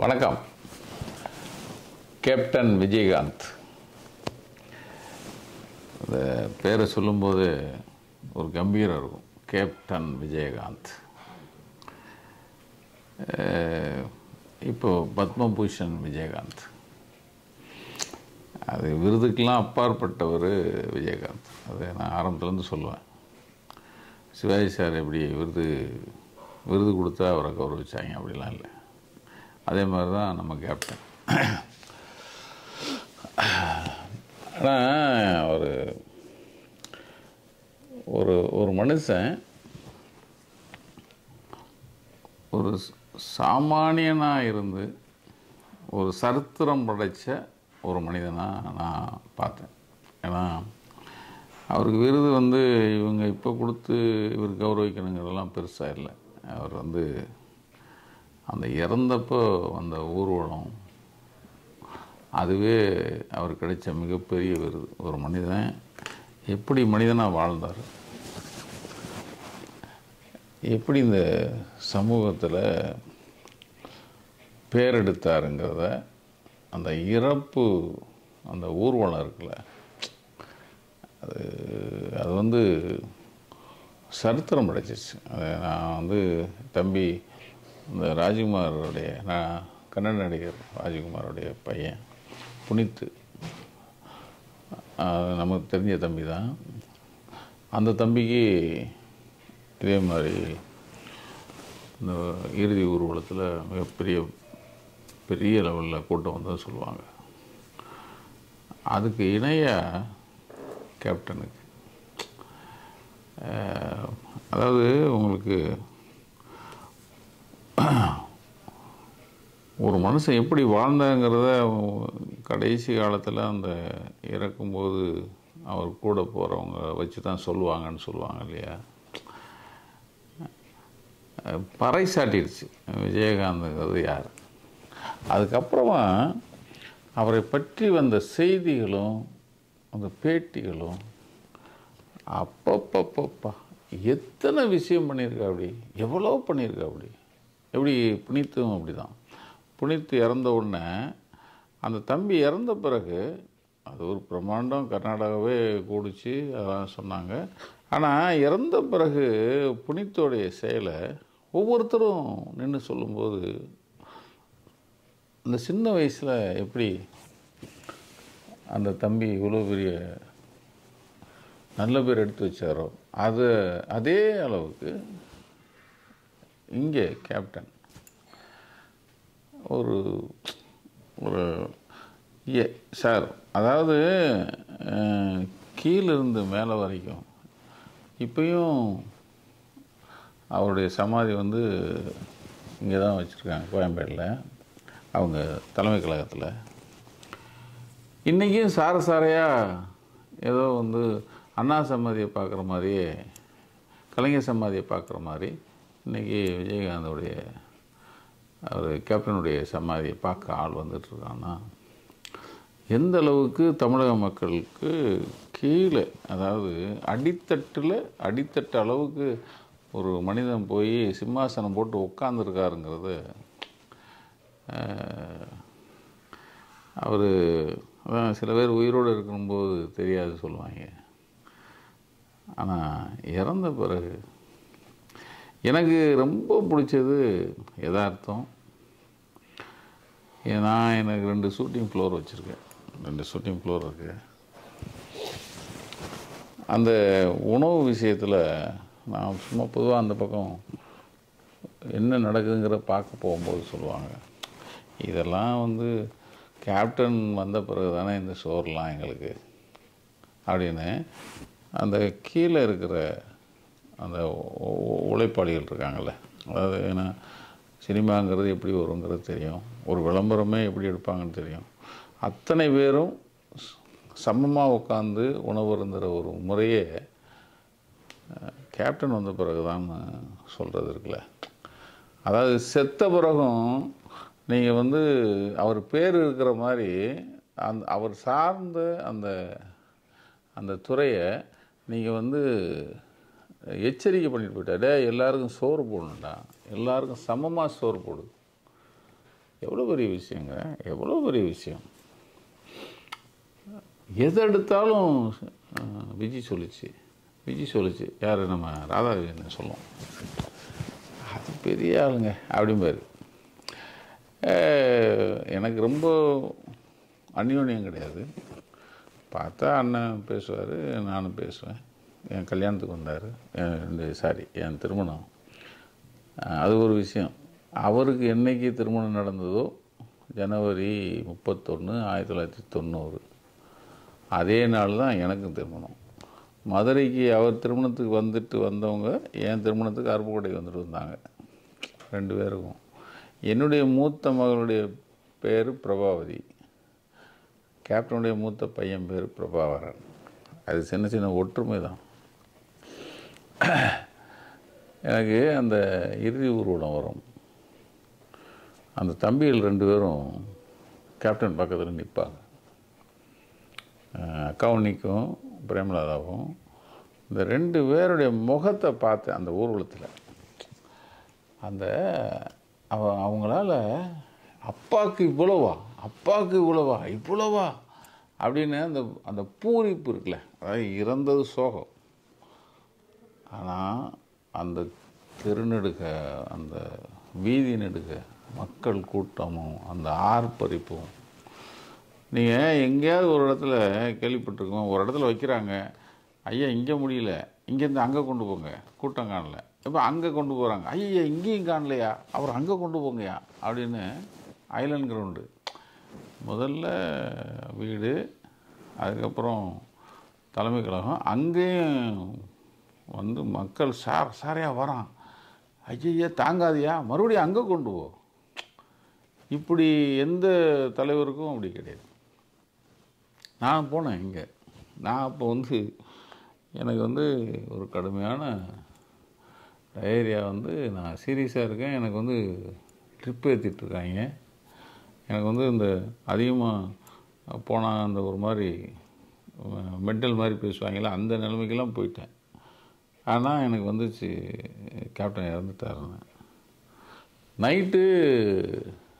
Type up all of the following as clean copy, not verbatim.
வணக்கம். கேப்டன் விஜயகாந்த். அந்த பேரை சொல்லும்போது ஒரு கம்பீரம் இருக்கும். கேப்டன் விஜயகாந்த். இப்போது பத்மபூஷன் விஜயகாந்த். அது விருதுக்கெலாம் அப்பாற்பட்டவர் விஜயகாந்த். அது நான் ஆரம்பத்துலேருந்து சொல்லுவேன். சிவாஜி சார் எப்படி விருது கொடுத்தா அவரை கௌரவிச்சாங்க, அப்படிலாம் இல்லை. அதே மாதிரி தான் நம்ம கேப்டன். ஆனால் ஒரு மனுஷன் ஒரு சாமானியனாக இருந்து ஒரு சரித்திரம் படைத்த ஒரு மனிதனாக நான் பார்த்தேன். ஏன்னா அவருக்கு விருது இவங்க இப்போ கொடுத்து இவர் கௌரவிக்கணுங்கிறதெல்லாம் பெருசாக இல்லை. அவர் அந்த இறந்தப்போ அந்த ஊர்வலம், அதுவே அவர் கிடைச்ச மிகப்பெரிய விருது. ஒரு மனிதன் எப்படி மனிதனாக வாழ்ந்தார், எப்படி இந்த சமூகத்தில் பேரெடுத்தாருங்கிறத, அந்த இறப்பு, அந்த ஊர்வலம் இருக்குல்ல, அது சரித்திரம் படைச்சிச்சு. அதை நான் தம்பி இந்த ராஜ்குமாரோடைய, நான் கன்னட நடிகர் ராஜ்குமாரோடைய பையன் புனித், நமக்கு தெரிஞ்ச தம்பி தான். அந்த தம்பிக்கு இதே மாதிரி இந்த இறுதி ஊர்வலத்தில் பெரிய லெவலில் கூட்டம் வந்தது சொல்லுவாங்க. அதுக்கு இணையாக கேப்டனுக்கு, அதாவது உங்களுக்கு ஒரு மனுஷன் எப்படி வாழ்ந்தாங்கிறத கடைசி காலத்தில் அந்த இறக்கும்போது அவர் கூட போகிறவங்க வச்சு தான் சொல்லுவாங்க இல்லையா. பறைசாட்டிடுச்சு விஜயகாந்த்ங்கிறது யார். அதுக்கப்புறமா அவரை பற்றி வந்த செய்திகளும் அந்த பேட்டிகளும் அப்பப்பப்பப்பா எத்தனை விஷயம் பண்ணியிருக்கா, அப்படி எவ்வளோ பண்ணியிருக்கா. எப்படி புனித்தும் அப்படி தான். புனித்து இறந்த உடனே அந்த தம்பி இறந்த பிறகு அது ஒரு பிரம்மாண்டம், கர்நாடகாவே கூடிச்சு, அதெல்லாம் சொன்னாங்க. ஆனால் இறந்த பிறகு புனித்தோடைய செயலை ஒவ்வொருத்தரும் நின்று சொல்லும்போது, அந்த சின்ன வயசில் எப்படி அந்த தம்பி இவ்வளோ பெரிய நல்ல பேர் எடுத்து வச்சாரோ, அதே அளவுக்கு இங்கே கேப்டன் ஒரு சார், அதாவது கீழிருந்து மேலே வரைக்கும் இப்பயும் அவருடைய சமாதி இங்கே தான் வச்சுருக்காங்க, கோயம்பேடில், அவங்க தலைமை கழகத்தில். இன்றைக்கும் சாரையாக ஏதோ அண்ணா சமாதியை பார்க்குற மாதிரியே, கலைஞர் சமாதியை பார்க்குற மாதிரி இன்றைக்கி விஜயகாந்தோடைய அவர் கேப்டனுடைய சமாதியை பார்க்க ஆள் வந்துட்டுருக்காங்கன்னா, எந்த அளவுக்கு தமிழக மக்களுக்கு கீழே, அதாவது அடித்தட்டு அளவுக்கு ஒரு மனிதன் போய் சிம்மாசனம் போட்டு உட்காந்துருக்காருங்கிறது. அவர் அதான் சில பேர் உயிரோடு இருக்கும்போது தெரியாது சொல்லுவாங்க. ஆனால் இறந்த பிறகு எனக்கு ரொம்ப பிடிச்சது யதார்த்தம். எனக்கு 2 ஷூட்டிங் ஃப்ளோர் வச்சுருக்கேன், 2 ஷூட்டிங் ஃப்ளோர் இருக்குது. அந்த உணவு விஷயத்தில் நான் சும்மா பொதுவாக அந்த பக்கம் என்ன நடக்குதுங்கிற பார்க்க போகும்போது சொல்லுவாங்க, இதெல்லாம் கேப்டன் வந்த பிறகு தானே இந்த ஷோர்லாம் எங்களுக்கு அப்படின்னு. அந்த கீழே இருக்கிற அந்த உழைப்பாளிகள் இருக்காங்கள்ல, அதாவது ஏன்னா சினிமாங்கிறது எப்படி வருங்கிறது தெரியும், ஒரு விளம்பரமே எப்படி எடுப்பாங்கன்னு தெரியும். அத்தனை பேரும் சமமாக உட்காந்து உணவு இருந்துற ஒரு முறையே கேப்டன் வந்த பிறகு தான் சொல்கிறது இருக்குல்ல. அதாவது செத்த பிறகும் நீங்கள் அவர் பேர் இருக்கிற மாதிரி அவர் சார்ந்த அந்த துறையை நீங்கள் எச்சரிக்கை பண்ணிட்டு போயிட்டார். எல்லாருக்கும் சோறு போடணுண்டா, எல்லாருக்கும் சமமாக சோறு போடு, எவ்வளோ பெரிய விஷயங்க, எவ்வளோ பெரிய விஷயம். எதை எடுத்தாலும் விஜய் சொல்லிச்சு யார், நம்ம ராதாகிருஷ்ணன் சொல்லுவோம், அது பெரிய ஆளுங்க அப்படிம்பாரு. எனக்கு ரொம்ப அந்யோன்யம் கிடையாது. பார்த்தா அண்ணன் பேசுவார், நானும் பேசுவேன். என் கல்யாணத்துக்கு வந்தார், என் திருமணம், அது ஒரு விஷயம். அவருக்கு என்னைக்கு திருமணம் நடந்ததோ ஜனவரி 31, 1990, அதே நாள் தான் எனக்கும் திருமணம். மதுரைக்கு அவர் திருமணத்துக்கு வந்தவங்க என் திருமணத்துக்கு அருப்புக்கோட்டைக்கு வந்துட்டு வந்தாங்க 2 பேருக்கும். என்னுடைய மூத்த மகளுடைய பேர் பிரபாவதி, கேப்டனுடைய மூத்த பையன் பேர் பிரபாகரன். அது சின்ன சின்ன ஒற்றுமை தான். எனக்கு அந்த இறுதி ஊர்வலம் வரும், அந்த தம்பிகள் 2 பேரும் கேப்டன் பக்கத்தில் நிற்பாங்க. அக்காவும் நிற்கும், பிரேமலதாவும். இந்த 2 பேருடைய முகத்தை பார்த்தேன் அந்த ஊர்வலத்தில். அந்த அவங்களால அப்பாவுக்கு இவ்வளவா அப்படின்னு அந்த பூரிப்பு இருக்குல்ல, அதாவது இறந்தது சோகம். ஆனால் அந்த தெருநெடுக, அந்த வீதி நெடுக மக்கள் கூட்டமும் அந்த ஆர்ப்பரிப்பும், நீங்கள் எங்கேயாவது ஒரு இடத்துல கேள்விப்பட்டிருக்கோம், ஒரு இடத்துல வைக்கிறாங்க, ஐயா இங்கே முடியல, இங்கேருந்து அங்கே கொண்டு போங்க, கூட்டம் காணல, இப்போ அங்கே கொண்டு போகிறாங்க, ஐயா இங்கேயும் காணலையா, அப்புறம் அங்கே கொண்டு போங்கயா அப்படின்னு. ஐலண்ட் கிரவுண்டு முதல்ல வீடு, அதுக்கப்புறம் தலைமை கழகம், அங்கேயும் வந்து மக்கள் சாரையாக வரான், ஐயா தாங்காதியா, மறுபடியும் அங்கே கொண்டு போ. இப்படி எந்த தலைவருக்கும் அப்படி கிடையாது. நான் போனேன் இங்கே, நான் அப்போ வந்து எனக்கு வந்து ஒரு கடுமையான டயரியா, வந்து நான் சீரியஸாக இருக்கேன், எனக்கு வந்து ட்ரிப் ஏற்றிட்டுருக்காங்க, எனக்கு வந்து இந்த அதிகமாக போனால் அந்த ஒரு மாதிரி மென்டல் மாதிரி பேசுவாங்களா, அந்த நிலைமைக்கெல்லாம் போயிட்டேன். ஆனால் எனக்கு வந்துச்சு கேப்டன் இறந்துட்டாருன்னு. நைட்டு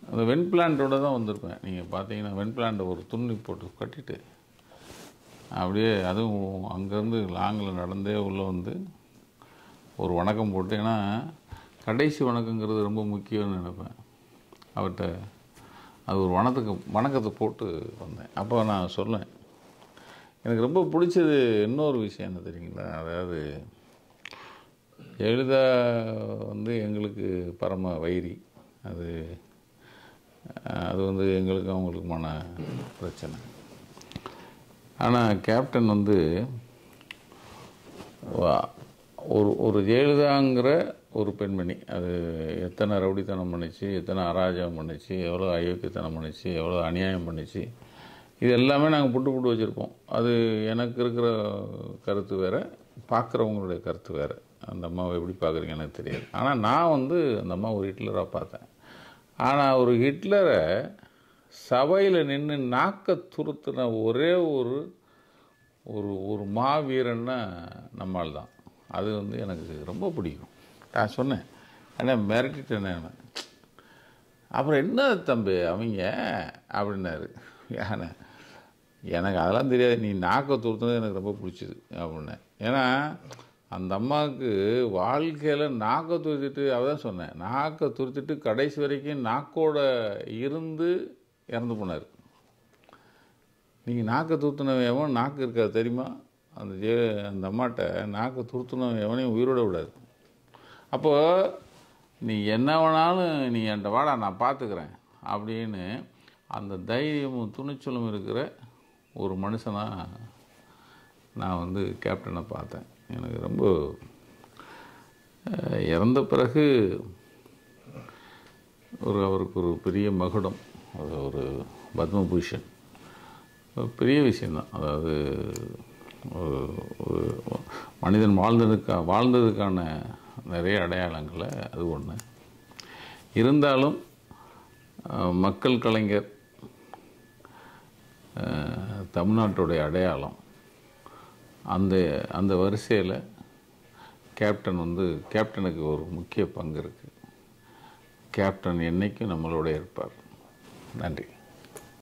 அந்த வெண்பிளான்ட்டோடு தான் வந்திருப்பேன். நீங்கள் பார்த்தீங்கன்னா வெண்பிளான்ட்டை ஒரு துணி போட்டு கட்டிட்டு அப்படியே, அதுவும் அங்கேருந்து லாங்கில் நடந்தே உள்ளே வந்து ஒரு வணக்கம் போட்டு, ஏன்னா கடைசி வணக்கங்கிறது ரொம்ப முக்கியம்னு நினைப்பேன் அவர்கிட்ட. அது ஒரு வணக்கத்தை போட்டு வந்தேன். அப்போ நான் சொல்லேன், எனக்கு ரொம்ப பிடிச்சது இன்னொரு விஷயம் என்ன தெரியுங்களா, அதாவது ஜெயலலிதா வந்து எங்களுக்கு பரம வைரி, அது வந்து எங்களுக்கு அவங்களுக்குமான பிரச்சனை. ஆனால் கேப்டன் வந்து ஒரு ஜெயலலிதாங்கிற ஒரு பெண்மணி, அது எத்தனை ரவுடித்தனம் பண்ணிச்சு, எத்தனை அராஜகம் பண்ணிச்சு, எவ்வளோ அயோக்கியத்தனம் பண்ணிச்சு, எவ்வளோ அநியாயம் பண்ணிச்சு, இது எல்லாமே நாங்கள் புட்டு வச்சுருப்போம். அது எனக்கு இருக்கிற கருத்து வேறு, பார்க்குறவங்களுடைய கருத்து வேறு. அந்த அம்மாவை எப்படி பார்க்குறீங்க எனக்கு தெரியாது. ஆனால் நான் வந்து அந்த அம்மா ஒரு ஹிட்லராக பார்த்தேன். ஆனால் ஒரு ஹிட்லரை சபையில் நின்று நாக்க துருத்துன ஒரே ஒரு ஒரு மாவீரன்னா நம்மால் தான். அது வந்து எனக்கு ரொம்ப பிடிக்கும். நான் சொன்னேன், ஆனால் மிரட்டிட்டேன் நான். அப்புறம் என்ன தம்பி அவங்க அப்படின்னாரு. எனக்கு அதெல்லாம் தெரியாது, நீ நாக்க துருத்துனது எனக்கு ரொம்ப பிடிச்சிது அப்படின்னேன். ஏன்னா அந்த அம்மாவுக்கு வாழ்க்கையில் நாக்க துருத்திட்டு, அவதான் சொன்னேன், நாக்க துருத்திட்டு கடைசி வரைக்கும் நாக்கோட இருந்து இறந்து போனார். நீங்கள் நாக்க துருத்துனவன் எவன் நாக்கு இருக்காது தெரியுமா? அந்த அம்மாட்ட நாக்க துருத்துனவன் எவனையும் உயிரோட விடாது. அப்போது நீ என்ன வேணாலும் நீ என்கிட்ட வாடா நான் பார்த்துக்கிறேன் அப்படின்னு அந்த தைரியமும் துணிச்சலும் இருக்கிற ஒரு மனுஷனாக நான் வந்து கேப்டனை பார்த்தேன். எனக்கு ரொம்ப இறந்த பிறகு அவருக்கு ஒரு பெரிய மகுடம், ஒரு பத்மபூஷன், பெரிய விஷயந்தான். அதாவது ஒரு மனிதன் வாழ்ந்ததுக்கான நிறைய அடையாளங்களை அது ஒன்று. இருந்தாலும் மக்கள் கலைஞர், தமிழ்நாட்டுடைய அடையாளம், அந்த வரிசையில் கேப்டனுக்கு ஒரு முக்கிய பங்கு இருக்குது. கேப்டன் என்றைக்கும் நம்மளோட இருப்பார். நன்றி.